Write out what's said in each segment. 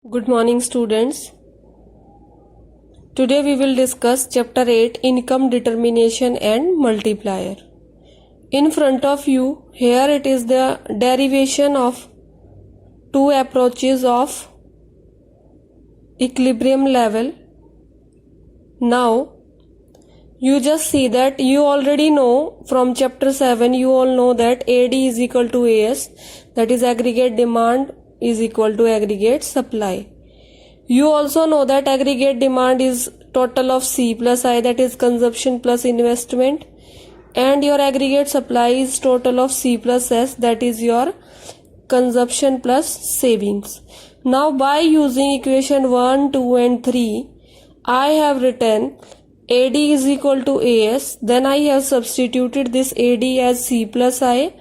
Good morning, students. Today we will discuss chapter 8, income determination and multiplier. In front of you, here it is the derivation of two approaches of equilibrium level. Now you just see that you already know from chapter 7, you all know that AD is equal to AS, that is aggregate demand is equal to aggregate supply. You also know that aggregate demand is total of C plus I, that is consumption plus investment, and your aggregate supply is total of C plus S, that is your consumption plus savings. Now by using equation 1, 2 and 3, I have written AD is equal to AS, then I have substituted this AD as C plus I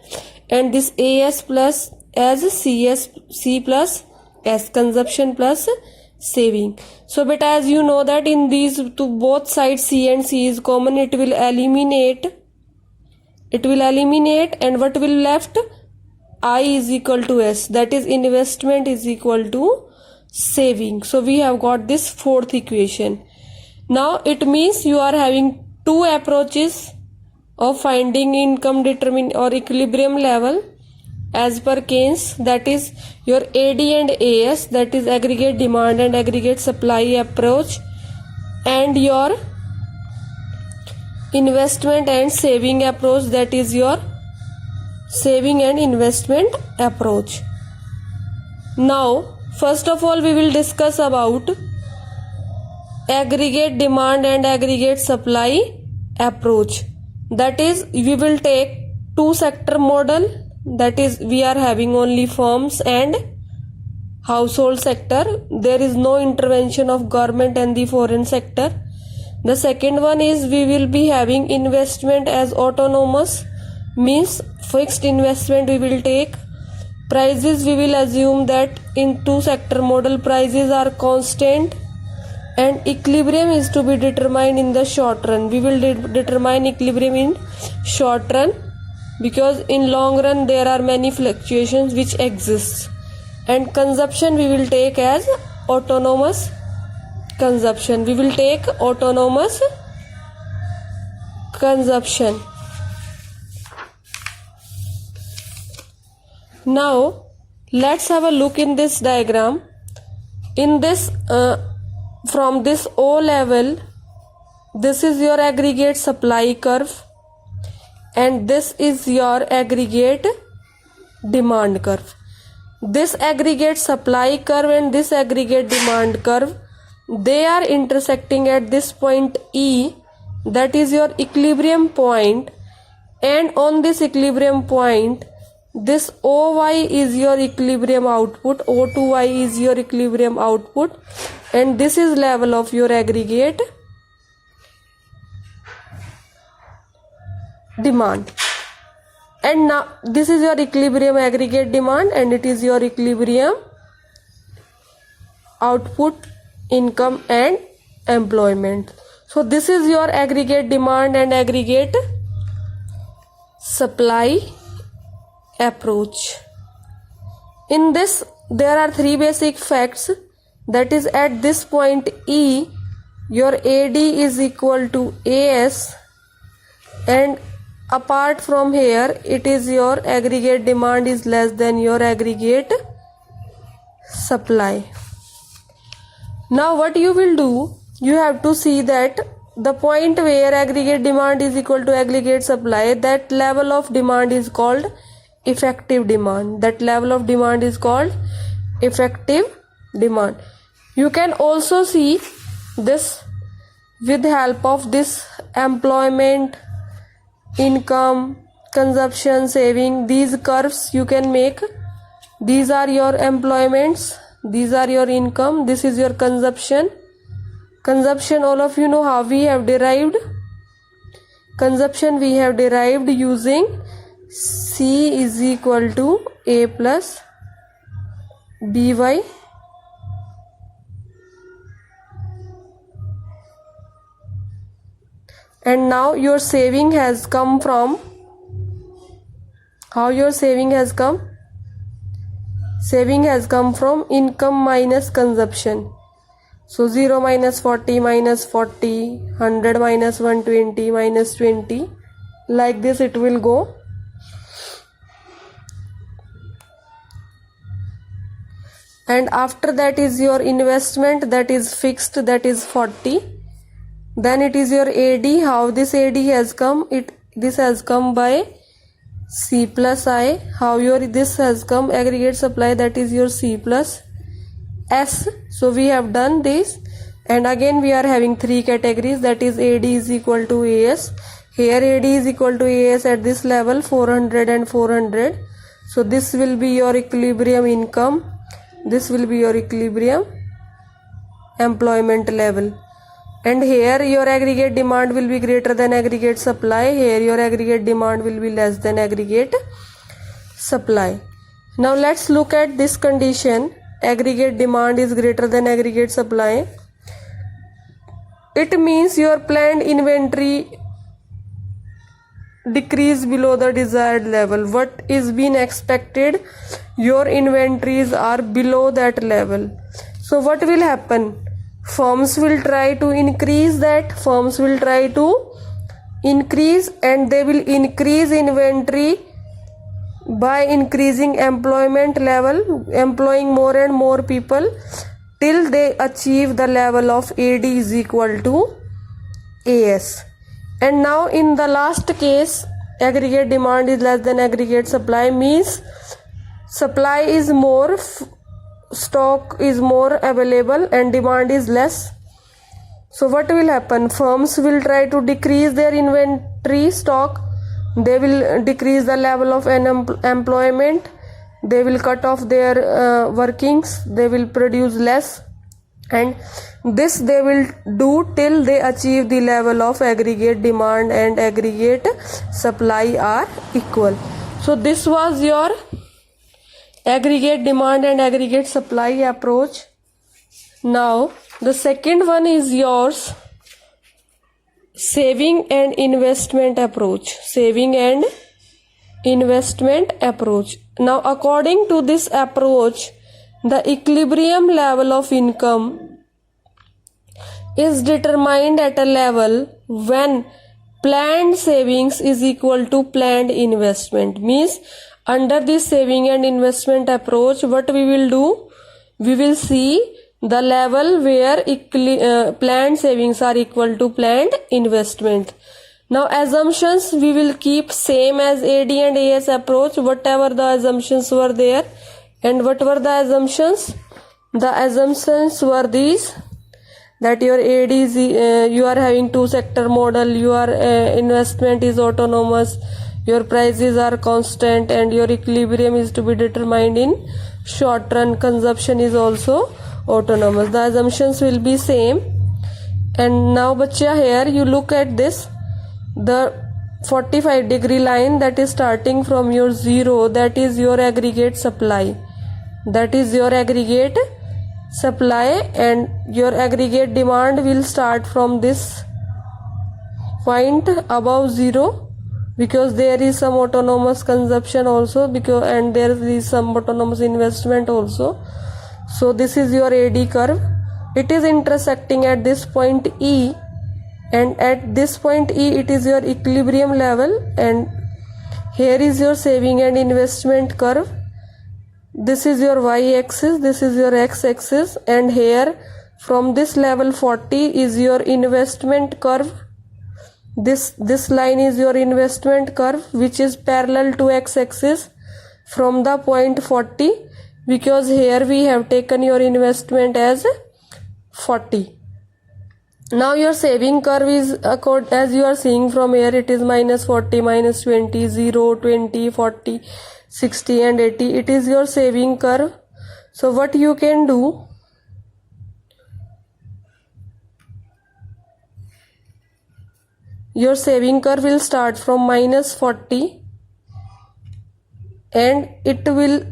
and this AS plus as C plus S, consumption plus saving. So beta, as you know that in these to both sides C and C is common, it will eliminate and what will left? I is equal to S, that is investment is equal to saving. So we have got this fourth equation. Now it means you are having two approaches of finding income determine or equilibrium level as per Keynes, that is your AD and AS, that is aggregate demand and aggregate supply approach, and your investment and saving approach, that is your saving and investment approach. Now first of all we will discuss about aggregate demand and aggregate supply approach. That is, we will take two sector model, that is we are having only firms and household sector. There is no intervention of government and the foreign sector. The second one is we will be having investment as autonomous, means fixed investment we will take. Prices we will assume that in two sector model prices are constant, and equilibrium is to be determined in the short run. We will determine equilibrium in short run because in long run there are many fluctuations which exist. And consumption we will take as autonomous consumption. We will take autonomous consumption. Now let's have a look in this diagram. In this from this O level, this is your aggregate supply curve and this is your aggregate demand curve. This aggregate supply curve and this aggregate demand curve, they are intersecting at this point E, that is your equilibrium point, and on this equilibrium point this OY is your equilibrium output, O2Y is your equilibrium output, and this is level of your aggregate demand. And now this is your equilibrium aggregate demand and it is your equilibrium output, income and employment. So this is your aggregate demand and aggregate supply approach. In this there are three basic facts, that is at this point E, your AD is equal to AS, and apart from here it is your aggregate demand is less than your aggregate supply. Now what you will do, you have to see that the point where aggregate demand is equal to aggregate supply, that level of demand is called effective demand. That level of demand is called effective demand. You can also see this with help of this employment, income, consumption, saving, these curves you can make. These are your employments, these are your income, this is your consumption. Consumption, all of you know how we have derived. Consumption we have derived using C is equal to A plus BY. And now your saving has come from, how your saving has come? saving has come from income minus consumption. So 0 minus 40 minus 40, 100 minus 120 minus 20, like this it will go. And after that is your investment, that is fixed, that is 40. Then it is your AD. How this AD has come? This has come by C plus I. How this has come? Aggregate supply, that is your C plus S. So we have done this, and again we are having three categories, that is AD is equal to AS. Here AD is equal to AS at this level, 400 and 400. So this will be your equilibrium income. This will be your equilibrium employment level. And here your aggregate demand will be greater than aggregate supply. Here your aggregate demand will be less than aggregate supply. Now let's look at this condition. Aggregate demand is greater than aggregate supply. It means your planned inventory decrease below the desired level. What is being expected? Your inventories are below that level. So what will happen? Firms will try to increase that. Firms will try to increase, and they will increase inventory by increasing employment level, employing more and more people till they achieve the level of AD is equal to AS. And now in the last case, aggregate demand is less than aggregate supply, means supply is more, stock is more available and demand is less. So what will happen? Firms will try to decrease their inventory stock. They will decrease the level of employment. They will cut off their workings. They will produce less, and this they will do till they achieve the level of aggregate demand and aggregate supply are equal. So this was your aggregate demand and aggregate supply approach. Now the second one is yours saving and investment approach. Saving and investment approach. Now according to this approach, the equilibrium level of income is determined at a level when planned savings is equal to planned investment. Means under this saving and investment approach, what we will do? We will see the level where planned savings are equal to planned investment. Now assumptions we will keep same as AD and AS approach, whatever the assumptions were there. And what were the assumptions? The assumptions were these, that your AD is, you are having two sector model, your investment is autonomous, your prices are constant, and your equilibrium is to be determined in short run, consumption is also autonomous. The assumptions will be same. And now bachya, here you look at this, the 45-degree line that is starting from your 0, that is your aggregate supply. That is your aggregate supply, and your aggregate demand will start from this point above 0, because there is some autonomous consumption also, and there is some autonomous investment also. So this is your AD curve. It is intersecting at this point E, and at this point E it is your equilibrium level, and here is your saving and investment curve. This is your y-axis, this is your x-axis, and here from this level 40 is your investment curve. This line is your investment curve, which is parallel to x-axis from the point 40, because here we have taken your investment as 40. Now your saving curve is, as you are seeing from here, it is minus 40, minus 20, 0, 20, 40, 60 and 80. It is your saving curve. So what you can do, your saving curve will start from minus 40 and it will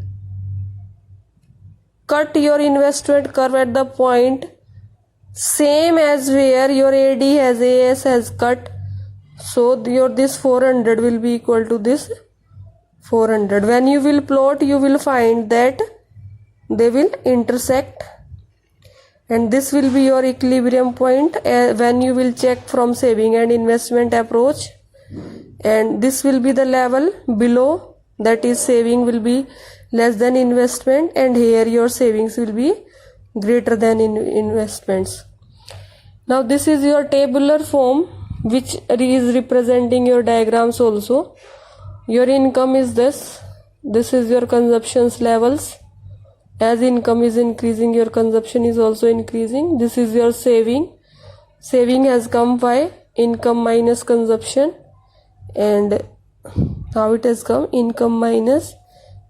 cut your investment curve at the point same as where your AD has AS has cut. So your this 400 will be equal to this 400. When you will plot, you will find that they will intersect, and this will be your equilibrium point when you will check from saving and investment approach. And this will be the level below, that is saving will be less than investment, and here your savings will be greater than investments. Now this is your tabular form which is representing your diagrams also. Your income is this is your consumptions levels. As income is increasing, your consumption is also increasing. This is your saving has come by income minus consumption, and how it has come, income minus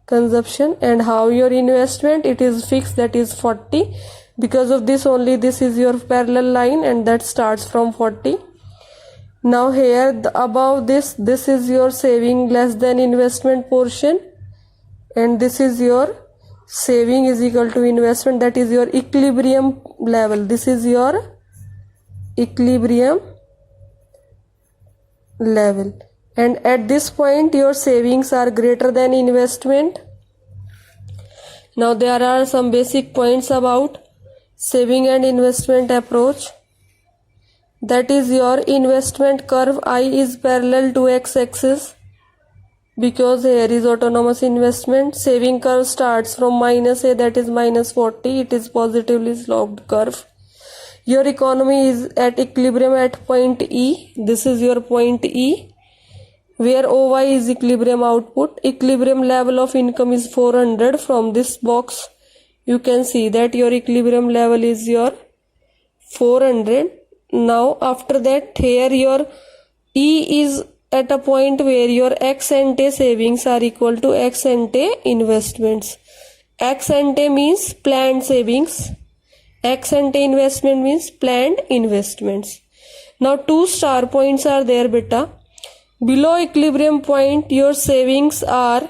consumption. And how your investment, it is fixed, that is 40. Because of this only this is your parallel line, and that starts from 40. Now here above this is your saving less than investment portion, and this is your saving is equal to investment, that is your equilibrium level. This is your equilibrium level, and at this point your savings are greater than investment. Now there are some basic points about saving and investment approach. That is your investment curve I is parallel to x-axis, because here is autonomous investment. Saving curve starts from minus a, that is minus 40. It is positively sloped curve. Your economy is at equilibrium at point E. This is your point E, where OY is equilibrium output. Equilibrium level of income is 400. From this box you can see that your equilibrium level is your 400. Now after that, here your E is at a point where your ex ante savings are equal to ex ante investments. Ex ante means planned savings, ex ante investment means planned investments. Now 2 star points are there beta. Below equilibrium point your savings are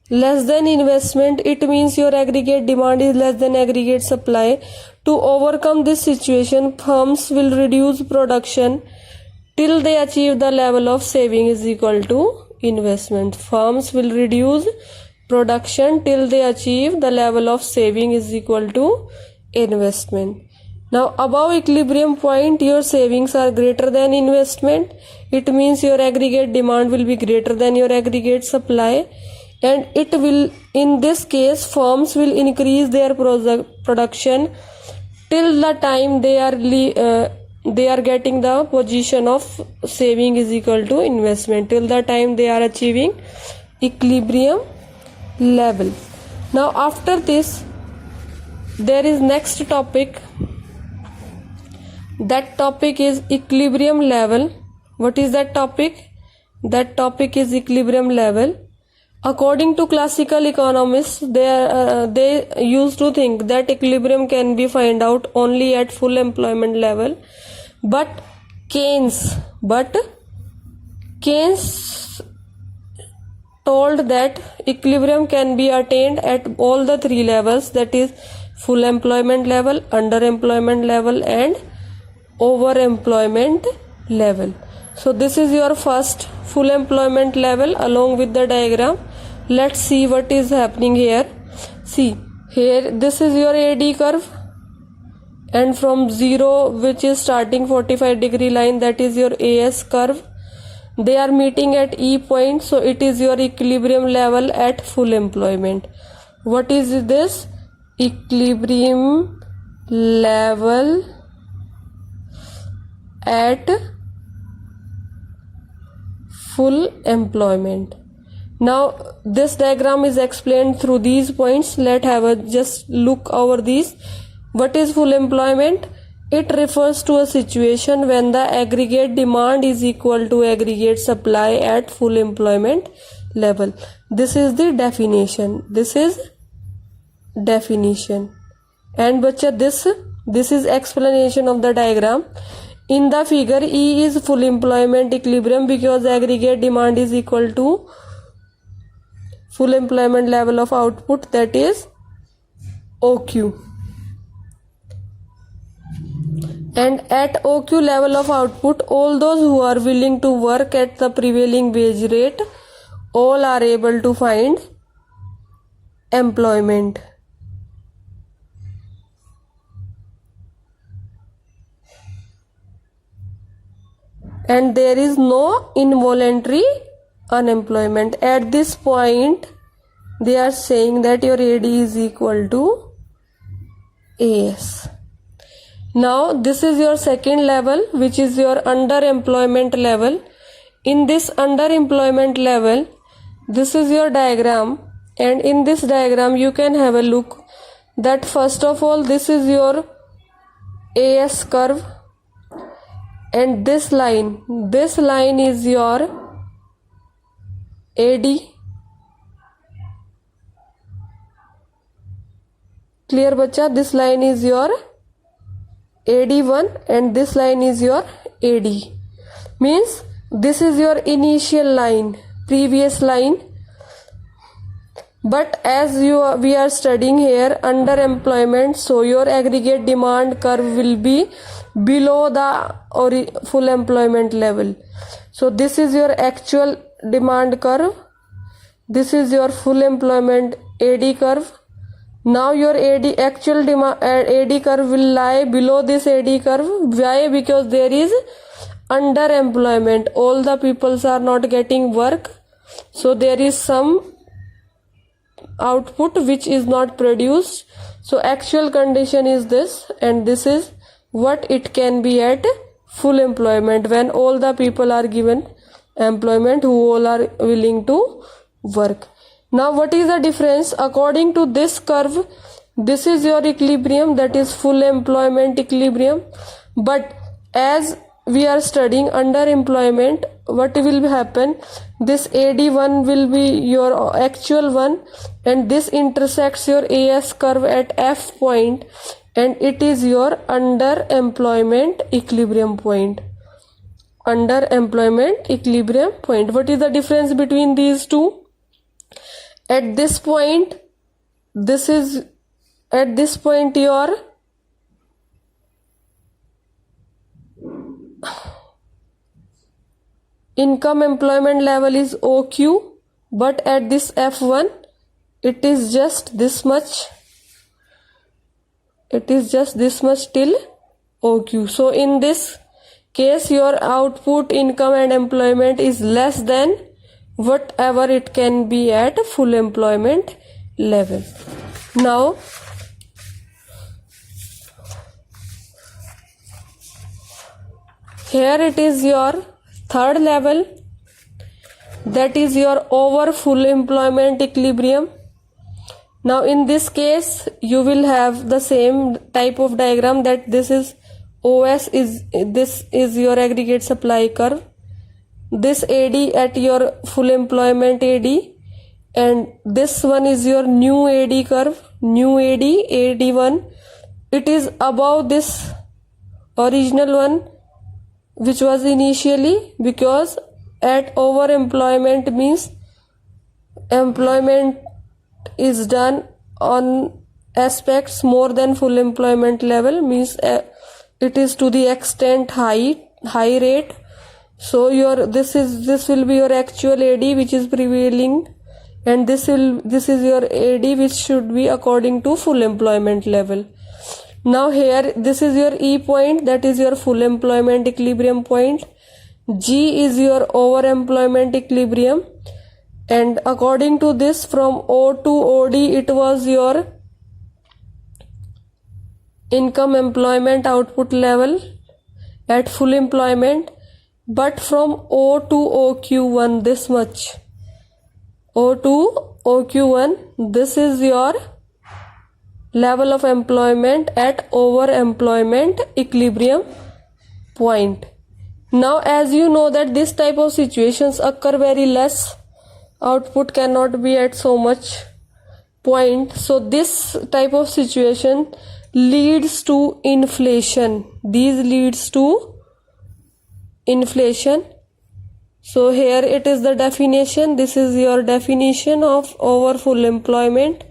less than investment. It means your aggregate demand is less than aggregate supply. To overcome this situation, firms will reduce production till they achieve the level of saving is equal to investment. Firms will reduce production till they achieve the level of saving is equal to investment. Now above equilibrium point your savings are greater than investment. It means your aggregate demand will be greater than your aggregate supply, and it will, in this case, firms will increase their production till the time they are getting the position of saving is equal to investment, till the time they are achieving equilibrium level. Now after this there is next topic. That topic is equilibrium level. What is that topic? That topic is equilibrium level. According to classical economists, they used to think that equilibrium can be found out only at full employment level. But Keynes told that equilibrium can be attained at all the 3 levels, that is full employment level, underemployment level, and overemployment level. So this is your first full employment level along with the diagram. Let's see what is happening here. See here, this is your AD curve, and from 0, which is starting 45-degree line, that is your AS curve. They are meeting at E point, so it is your equilibrium level at full employment. What is this? Equilibrium level at full employment. Now this diagram is explained through these points. Let's have a just look over these. What is full employment? It refers to a situation when the aggregate demand is equal to aggregate supply at full employment level. This is the definition. And bacha, this is explanation of the diagram. In the figure, E is full employment equilibrium because aggregate demand is equal to full employment level of output, that is OQ. And at OQ level of output, all those who are willing to work at the prevailing wage rate, all are able to find employment. And there is no involuntary unemployment. At this point, they are saying that your AD is equal to AS. Now, this is your second level, which is your underemployment level. In this underemployment level, this is your diagram, and in this diagram, you can have a look that first of all, this is your AS curve, and this line is your AD. Clear bachcha? This line is your AD1 and this line is your AD. Means this is your initial line, previous line. But as we are studying here underemployment, so your aggregate demand curve will be below the full employment level. So this is your actual demand curve. This is your full employment AD curve. Now your actual AD curve will lie below this AD curve. Why? Because there is underemployment. All the peoples are not getting work. So there is some output which is not produced. So actual condition is this, and this is what it can be at full employment, when all the people are given employment who all are willing to work. Now what is the difference? According to this curve, this is your equilibrium, that is full employment equilibrium. But as we are studying underemployment, what will happen? This AD1 will be your actual one, and this intersects your AS curve at F point, and it is your underemployment equilibrium point. Underemployment equilibrium point. What is the difference between these two? At this point, your income employment level is OQ, but at this F1, it is just this much. It is just this much till OQ. So in this case, your output, income and employment is less than whatever it can be at full employment level. Now, here it is your third level, that is your over full employment equilibrium. Now in this case, you will have the same type of diagram, that this is OS, this is your aggregate supply curve, this AD at your full employment AD, and this one is your new AD curve, new AD, AD1. It is above this original one which was initially, because at over employment means employment is done on aspects more than full employment level, means it is to the extent high rate. So this will be your actual AD which is prevailing, and this is your AD which should be according to full employment level. Now here this is your E point, that is your full employment equilibrium point. G is your over employment equilibrium, and according to this, from O to OD it was your income employment output level at full employment. But from O to OQ1, this much, O to OQ1, this is your level of employment at over employment equilibrium point. Now as you know that this type of situations occur very less, output cannot be at so much point, so this type of situation leads to inflation. These leads to inflation. So here it is the definition. This is your definition of over full employment.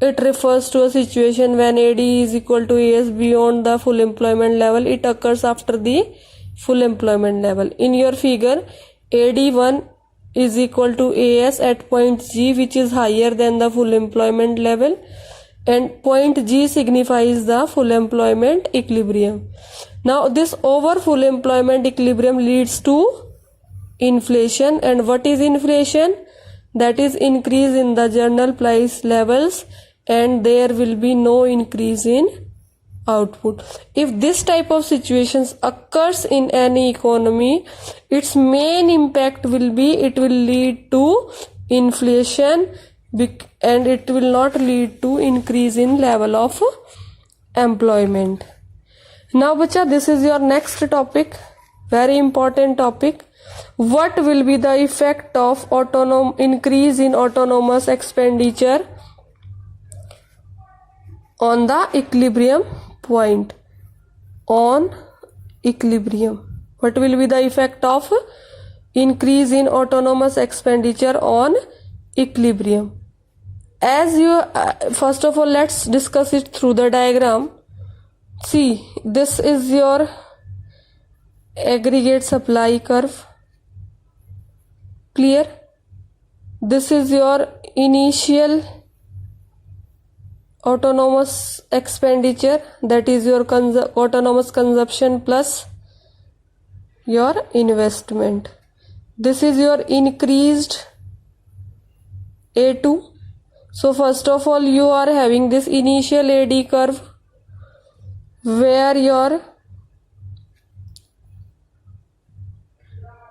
It refers to a situation when AD is equal to AS beyond the full employment level. It occurs after the full employment level. In your figure, AD1 is equal to AS at point G, which is higher than the full employment level, and point G signifies the full employment equilibrium. Now this over full employment equilibrium leads to inflation. And what is inflation? That is increase in the general price levels, and there will be no increase in output. If this type of situations occurs in any economy, its main impact will be it will lead to inflation, and it will not lead to increase in level of employment. Now bacha, this is your next topic, very important topic. What will be the effect of increase in autonomous expenditure on the equilibrium point? On equilibrium, what will be the effect of increase in autonomous expenditure on equilibrium? As you first of all, let's discuss it through the diagram. See, this is your aggregate supply curve. Clear? This is your initial autonomous expenditure, that is your autonomous consumption plus your investment. This is your increased A2. So first of all, you are having this initial AD curve where your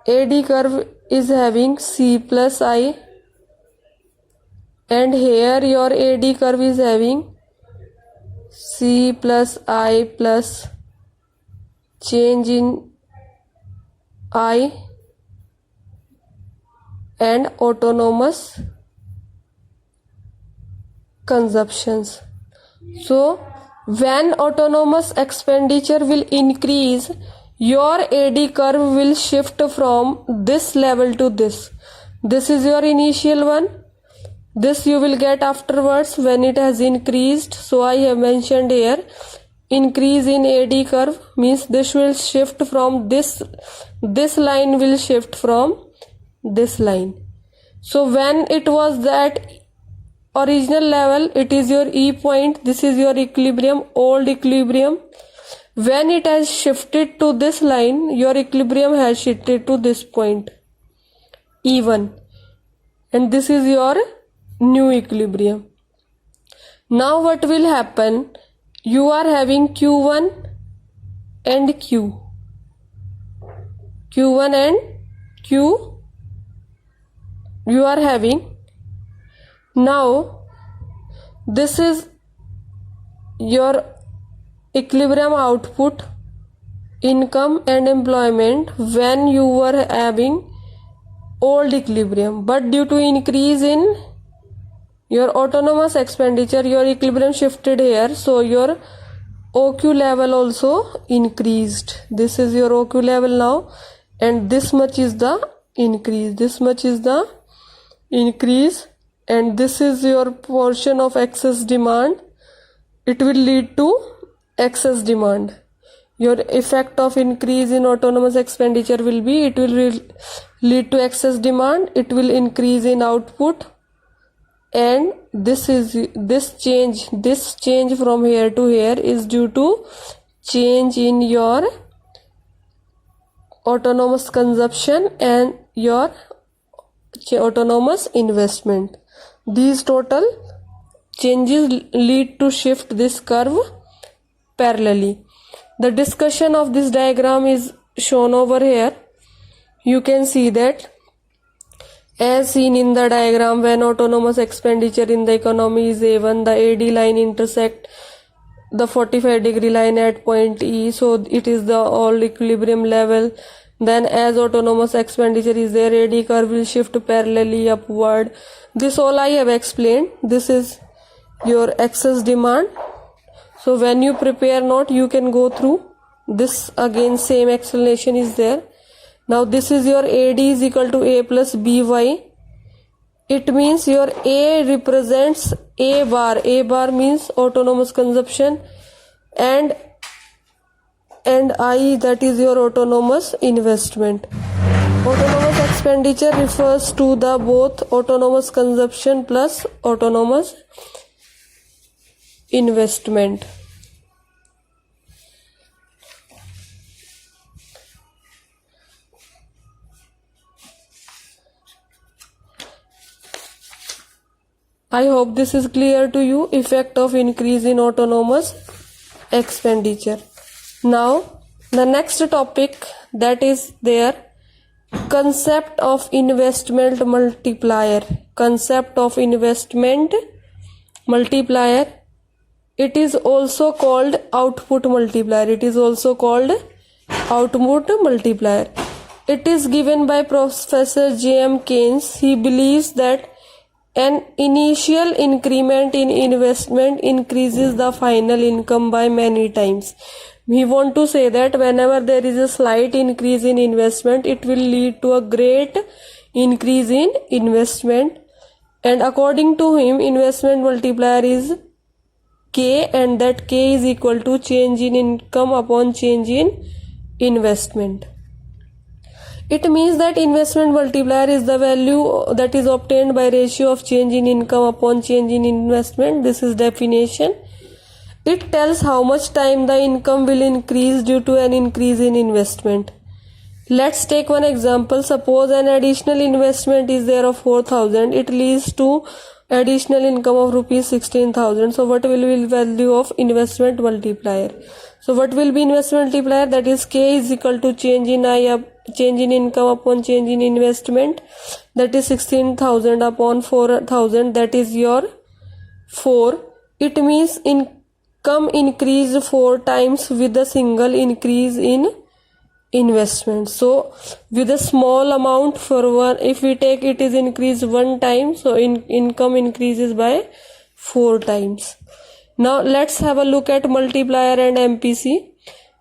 AD curve is having C plus I, and here your AD curve is having C plus I plus change in I and autonomous consumptions. So when autonomous expenditure will increase, your AD curve will shift from this level to this. This is your initial one. This you will get afterwards when it has increased. So I have mentioned here, increase in AD curve means this will shift from this line will shift from this line. So when it was that original level, it is your E point, this is your equilibrium, old equilibrium. When it has shifted to this line, your equilibrium has shifted to this point, E1, and this is your new equilibrium. Now what will happen? You are having Q1 and Q1 and Q you are having. Now this is your equilibrium output, income and employment when you were having old equilibrium, but due to increase in your autonomous expenditure, your equilibrium shifted here, so your OQ level also increased. This is your OQ level now, and this much is the increase, this much is the increase, and this is your portion of excess demand. It will lead to excess demand. Your effect of increase in autonomous expenditure will be, it will lead to excess demand, it will increase in output, and this change from here to here is due to change in your autonomous consumption and your autonomous investment. These total changes lead to shift this curve parallelly. The discussion of this diagram is shown over here. You can see that as seen in the diagram, when autonomous expenditure in the economy is A1, the AD line intersect the 45-degree line at point E, so it is the old equilibrium level. Then as autonomous expenditure is there, AD curve will shift parallelly upward. This all I have explained. This is your excess demand. So when you prepare note, you can go through this again, same explanation is there. Now this is your AD is equal to A plus BY. It means your A represents A bar. A bar means autonomous consumption, and I, that is your autonomous investment. Autonomous expenditure refers to the both autonomous consumption plus autonomous investment. I hope this is clear to you. Effect of increase in autonomous expenditure. Now the next topic that is there, concept of investment multiplier. Concept of investment multiplier. It is also called output multiplier. It is also called output multiplier. It is given by Professor J.M. Keynes. He believes that an initial increment in investment increases the final income by many times. We want to say that whenever there is a slight increase in investment, it will lead to a great increase in investment. And according to him, investment multiplier is K, and that K is equal to change in income upon change in investment. It means that investment multiplier is the value that is obtained by ratio of change in income upon change in investment. This is definition. It tells how much time the income will increase due to an increase in investment. Let's take one example. Suppose an additional investment is there of 4,000. It leads to additional income of rupees 16,000. So what will be the value of investment multiplier? So what will be investment multiplier? That is K is equal to change in income upon change in investment. That is 16,000 upon 4,000. That is your 4. It means income increased 4 times with a single increase in investment. So with a small amount for one, if we take it is increased 1 time, so income increases by 4 times. Now let's have a look at multiplier and MPC.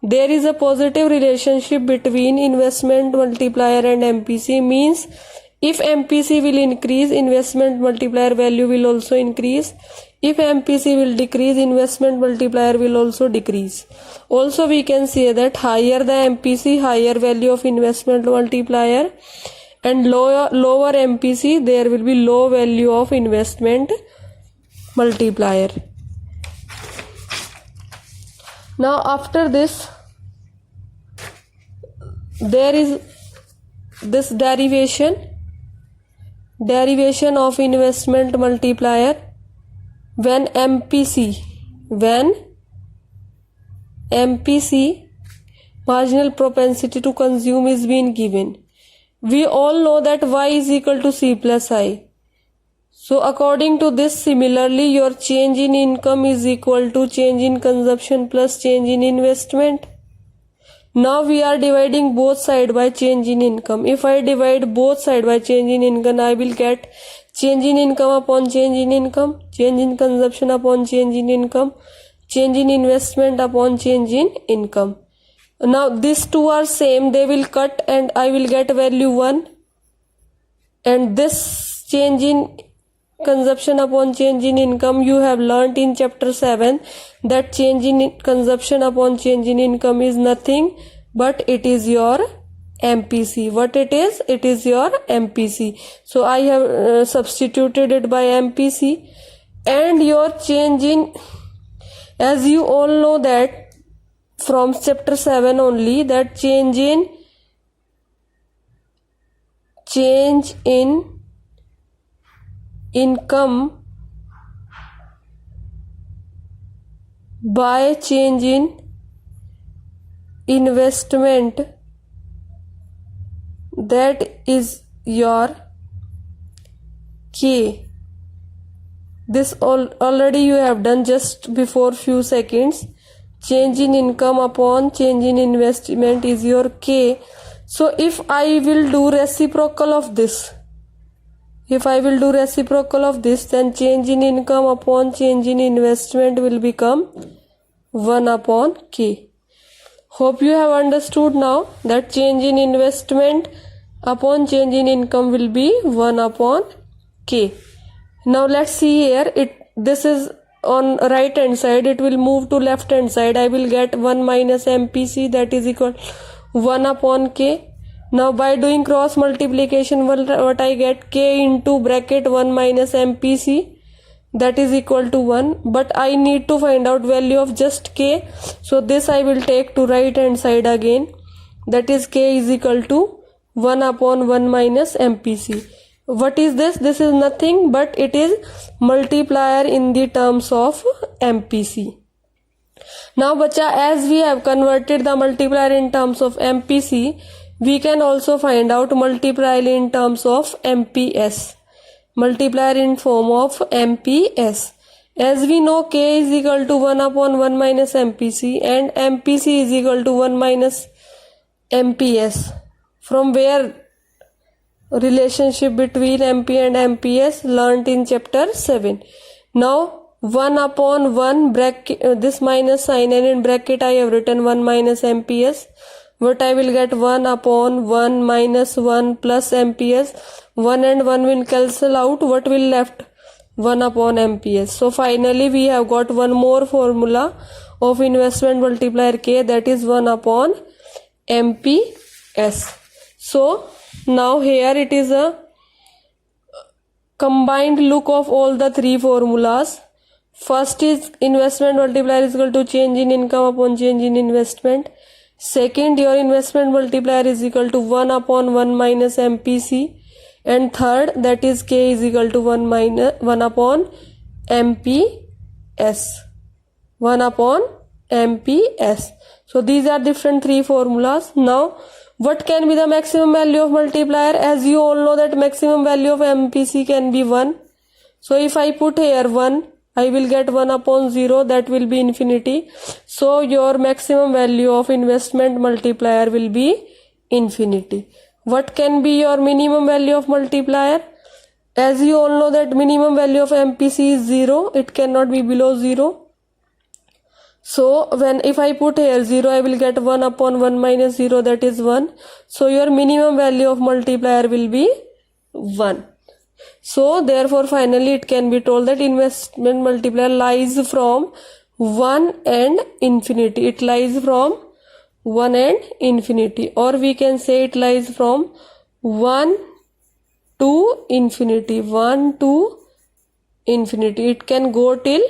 There is a positive relationship between investment multiplier and MPC. Means if MPC will increase, investment multiplier value will also increase. If MPC will decrease, investment multiplier will also decrease. Also we can say that higher the MPC, higher value of investment multiplier, and lower MPC, there will be low value of investment multiplier. Now after this, there is this derivation of investment multiplier. When MPC, marginal propensity to consume, is being given, we all know that Y is equal to C plus I. So according to this, similarly your change in income is equal to change in consumption plus change in investment. Now we are dividing both sides by change in income. If I divide both sides by change in income, I will get change in income upon change in income, change in consumption upon change in income, change in investment upon change in income. Now these two are same, they will cut and I will get value 1. And this change in consumption upon change in income, you have learnt in chapter 7 that change in consumption upon change in income is nothing but it is your MPC. What it is? It is your MPC. So I have substituted it by MPC. And your change in, as you all know that from chapter 7 only, that change in income by change in investment, that is your K. This already you have done just before few seconds. Change in income upon change in investment is your K. So if I will do reciprocal of this, then change in income upon change in investment will become 1 upon K. Hope you have understood now that change in investment upon change in income will be 1 upon K. Now let's see here, this is on right hand side, it will move to left hand side. I will get 1 minus MPC, that is equal 1 upon K. Now by doing cross multiplication, what I get, k into bracket 1 minus MPC, that is equal to 1. But I need to find out value of just k. So this I will take to right hand side again. That is k is equal to 1 upon 1 minus MPC. What is this? This is nothing but it is multiplier in the terms of MPC. Now bacha, as we have converted the multiplier in terms of MPC, we can also find out multiplier in terms of MPS. Multiplier in form of MPS. As we know, k is equal to 1 upon 1 minus MPC and MPC is equal to 1 minus MPS. From where relationship between MP and MPS learnt in chapter 7. Now 1 upon 1 bracket, this minus sign, and in bracket I have written 1 minus MPS. What I will get, 1 upon 1 minus 1 plus MPS. 1 and 1 will cancel out. What will left? 1 upon MPS. So finally we have got one more formula of investment multiplier k, that is 1 upon MPS. So now here it is a combined look of all the three formulas. First is investment multiplier is equal to change in income upon change in investment. Second, your investment multiplier is equal to 1 upon 1 minus MPC. And third, that is k is equal to 1 upon MPS. 1 upon MPS. So these are different three formulas. Now what can be the maximum value of multiplier? As you all know that maximum value of MPC can be 1. So if I put here 1, I will get 1 upon 0, that will be infinity. So your maximum value of investment multiplier will be infinity. What can be your minimum value of multiplier? As you all know that minimum value of MPC is 0, it cannot be below 0. So if I put here 0, I will get 1 upon 1 minus 0, that is 1. So your minimum value of multiplier will be 1. So therefore finally it can be told that investment multiplier lies from 1 and infinity. It lies from 1 and infinity, or we can say it lies from 1 to infinity. 1 to infinity. It can go till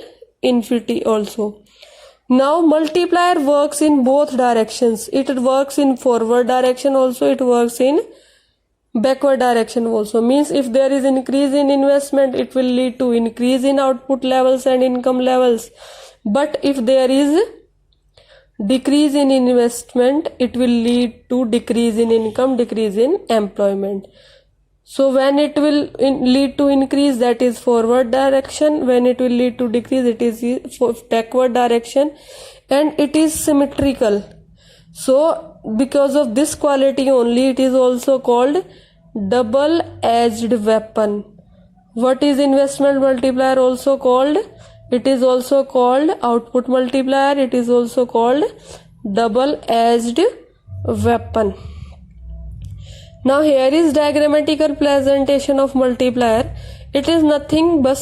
infinity also. Now multiplier works in both directions. It works in forward direction also, it works in backward direction also. Means if there is increase in investment, it will lead to increase in output levels and income levels. But if there is decrease in investment, it will lead to decrease in income, decrease in employment. So when it will lead to increase, that is forward direction. When it will lead to decrease, it is backward direction, and it is symmetrical. So because of this quality only, it is also called double-edged weapon. What is investment multiplier also called? It is also called output multiplier. It is also called double-edged weapon. Now here is diagrammatical presentation of multiplier. It is nothing but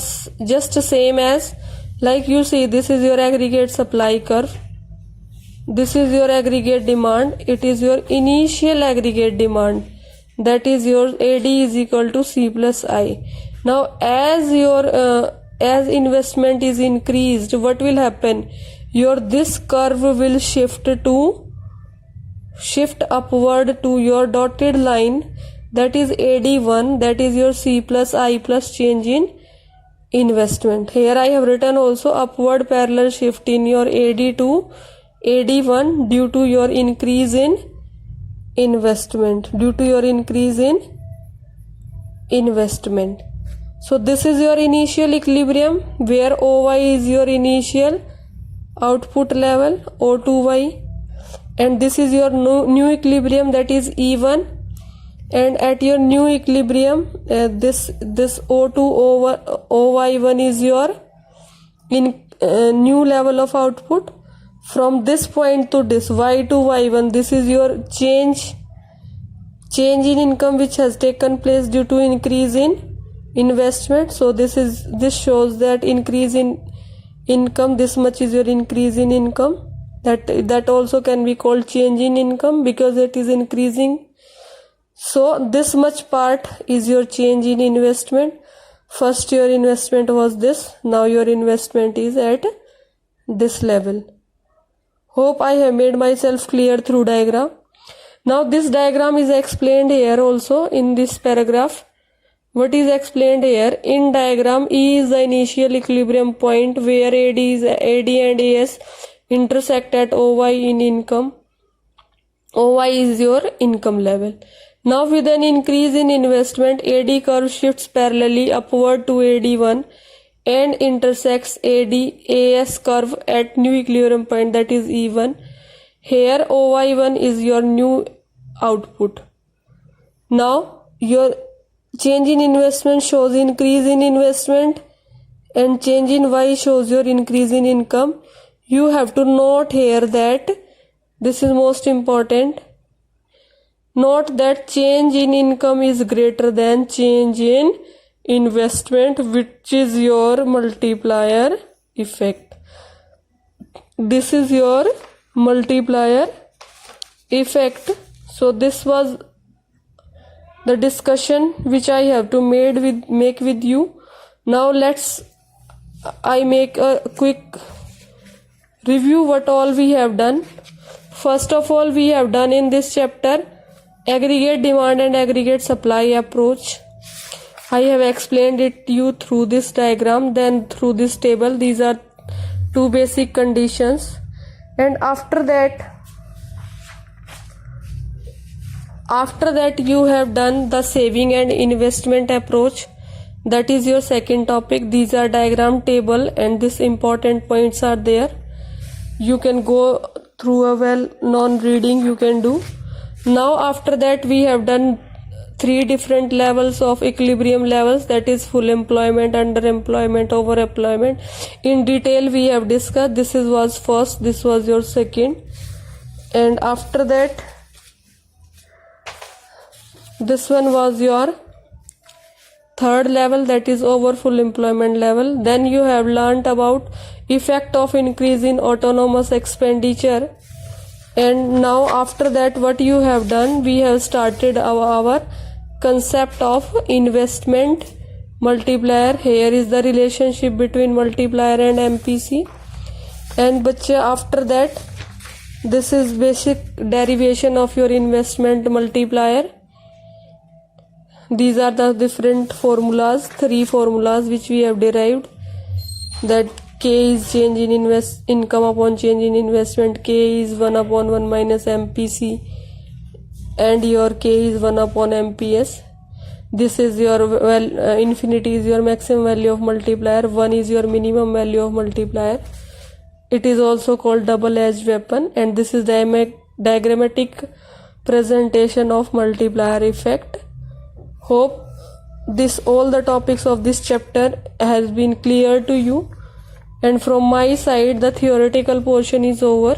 just same as, like you see, this is your aggregate supply curve. This is your aggregate demand. It is your initial aggregate demand. That is your AD is equal to C plus I. Now as your as investment is increased, what will happen? This curve will shift upward to your dotted line, that is AD1, that is your C plus I plus change in investment. Here I have written also upward parallel shift in your AD to AD1 due to your increase in investment. So this is your initial equilibrium where OY is your initial output level, O2Y. And this is your new equilibrium, that is E1, and at your new equilibrium this O2 OY1 is your new level of output. From this point to this Y to Y1, this is your change in income which has taken place due to increase in investment. So this shows that increase in income, this much is your increase in income. That also can be called change in income because it is increasing So this much part is your change in investment. First your investment was this, now your investment is at this level. Hope I have made myself clear through diagram. Now this diagram is explained here also in this paragraph. What is explained here? In diagram, E is the initial equilibrium point where AD and AS intersect at OY in income. OY is your income level. Now with an increase in investment, AD curve shifts parallelly upward to AD1 and intersects AS curve at new equilibrium point, that is E1. Here OY1 is your new output. Now your change in investment shows increase in investment and change in Y shows your increase in income. You have to note here that this is most important. Note that change in income is greater than change in investment, which is your multiplier effect. This is your multiplier effect. So this was the discussion which I have to make with you. Now I make a quick review what all we have done. First of all, we have done in this chapter aggregate demand and aggregate supply approach. I have explained it to you through this diagram, then through this table. These are two basic conditions. And after that you have done the saving and investment approach. That is your second topic. These are diagram table and these important points are there. You can go through a well known reading you can do. Now after that we have done 3 different levels of equilibrium levels, that is full employment, underemployment, overemployment. In detail we have discussed. This was first, this was your second, and after that this one was your third level, that is over full employment level. Then you have learnt about effect of increase in autonomous expenditure. And now after that what you have done, we have started our concept of investment multiplier. Here is the relationship between multiplier and MPC. And bache, after that this is basic derivation of your investment multiplier. These are the different formulas, 3 formulas which we have derived. That K is change in income upon change in investment. K is 1 upon 1 minus MPC. And your K is 1 upon MPS. This is your infinity is your maximum value of multiplier. 1 is your minimum value of multiplier. It is also called double-edged weapon. And this is the diagrammatic presentation of multiplier effect. Hope all the topics of this chapter has been clear to you. And from my side the theoretical portion is over.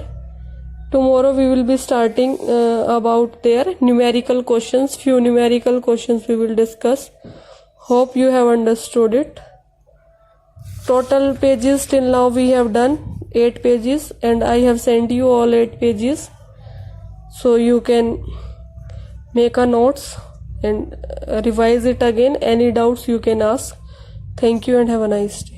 Tomorrow we will be starting about their numerical questions. Few numerical questions we will discuss. Hope you have understood it. Total pages till now we have done 8 pages and I have sent you all 8 pages. So you can make a notes and revise it again. Any doubts you can ask. Thank you and have a nice day.